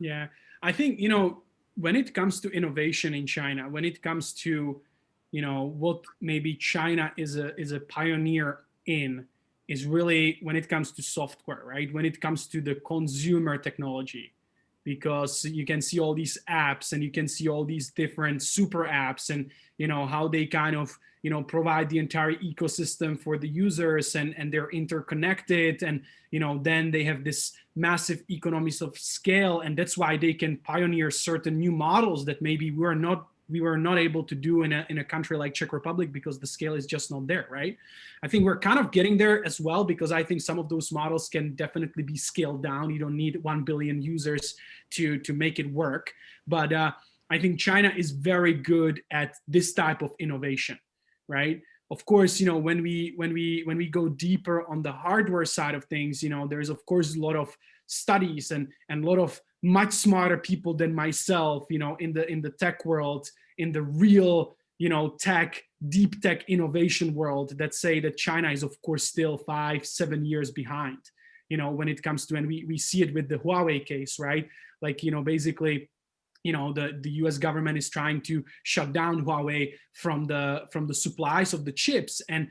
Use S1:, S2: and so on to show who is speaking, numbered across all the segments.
S1: Yeah, I think, when it comes to innovation in China, when it comes to, what maybe China is a pioneer in, is really when it comes to software, right? When it comes to the consumer technology, because you can see all these apps and you can see all these different super apps, and how they kind of provide the entire ecosystem for the users, and they're interconnected, and then they have this massive economies of scale, and that's why they can pioneer certain new models that maybe we were not able to do in a country like Czech Republic, because the scale is just not there, right? I think we're kind of getting there as well, because I think some of those models can definitely be scaled down. You don't need 1 billion users to make it work. But I think China is very good at this type of innovation, right? Of course, when we go deeper on the hardware side of things, there's of course a lot of studies and a lot of much smarter people than myself, in the tech world, in the real, deep tech innovation world, that say that China is of course still 5-7 years behind, when it comes to, and we see it with the Huawei case, right? Like, basically, the US government is trying to shut down Huawei from the supplies of the chips. And,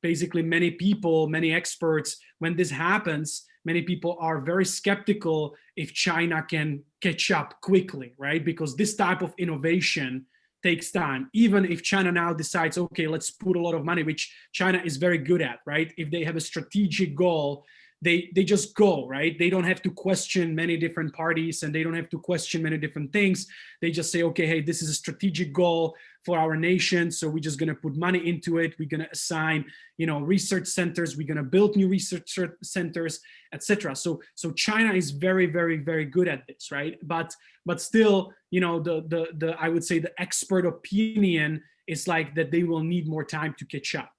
S1: basically many experts, when this happens, many people are very skeptical if China can catch up quickly, right? Because this type of innovation takes time. Even if China now decides, okay, let's put a lot of money, which China is very good at, right? If they have a strategic goal, they just go, right? They don't have to question many different parties, and they don't have to question many different things. They just say, okay, hey, this is a strategic goal for our nation, so we're just going to put money into it. We're going to assign, research centers. We're going to build new research centers, etc. So China is very, very, very good at this, right? But still, the I would say the expert opinion is like that they will need more time to catch up,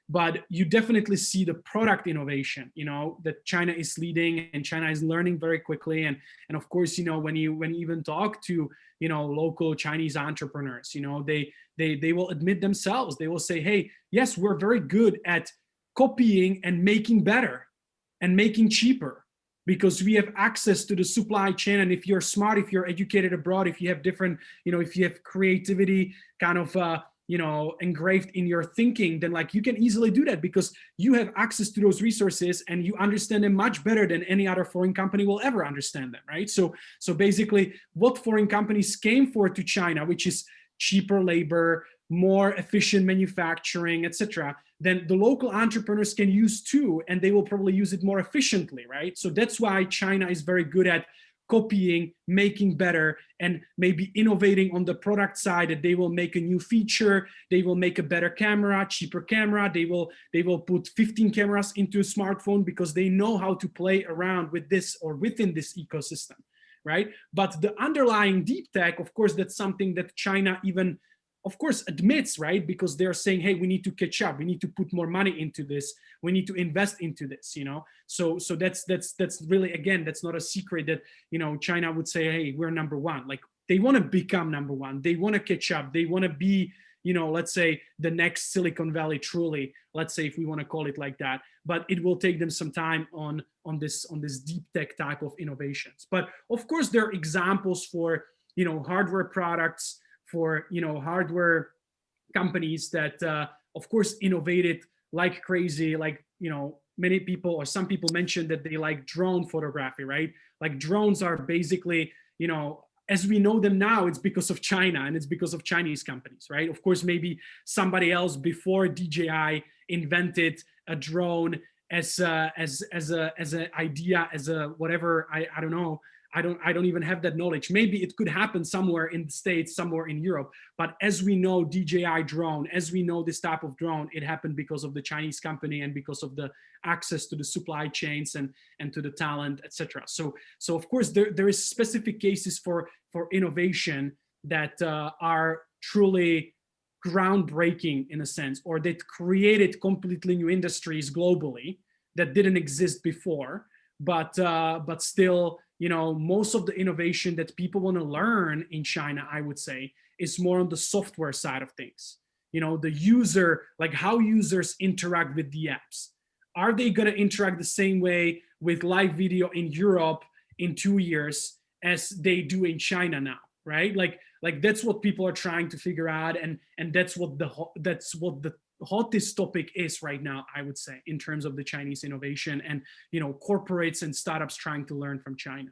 S1: But you definitely see the product innovation, that China is leading, and China is learning very quickly. And of course, when you even talk to, local Chinese entrepreneurs, they will admit themselves. They will say, hey, yes, we're very good at copying and making better and making cheaper, because we have access to the supply chain. And if you're smart, if you're educated abroad, if you have different, if you have creativity kind of, engraved in your thinking, then like you can easily do that, because you have access to those resources and you understand them much better than any other foreign company will ever understand them, right? So basically what foreign companies came for to China, which is cheaper labor, more efficient manufacturing, etc., then the local entrepreneurs can use too, and they will probably use it more efficiently, right? So that's why China is very good at copying, making better, and maybe innovating on the product side, that they will make a new feature, they will make a better camera, cheaper camera, they will put 15 cameras into a smartphone, because they know how to play around with this or within this ecosystem, right? But the underlying deep tech, of course, that's something that China even, of course, admits, right? Because they're saying, hey, we need to catch up, we need to put more money into this, we need to invest into this, So that's really, again, that's not a secret that, China would say, hey, we're number one. Like, they want to become number one, they want to catch up, they want to be, let's say, the next Silicon Valley, truly, let's say, if we want to call it like that. But it will take them some time on this deep tech type of innovations. But of course, there are examples for, hardware products, for hardware companies that of course innovated like crazy. Like, many people, or some people mentioned that they like drone photography, right? Like, drones are basically, as we know them now, it's because of China, and it's because of Chinese companies, right? Of course, maybe somebody else before DJI invented a drone as an idea, as a whatever. I don't know. I don't even have that knowledge. Maybe it could happen somewhere in the States, somewhere in Europe. But as we know, DJI drone, as we know this type of drone, it happened because of the Chinese company and because of the access to the supply chains and to the talent, etc. So of course, there is specific cases for innovation that are truly groundbreaking in a sense, or that created completely new industries globally that didn't exist before. But still, most of the innovation that people want to learn in China, I would say, is more on the software side of things. The user, like how users interact with the apps. Are they going to interact the same way with live video in Europe in 2 years as they do in China now, right? Like that's what people are trying to figure out, and that's what the hottest topic is right now, I would say, in terms of the Chinese innovation and corporates and startups trying to learn from China.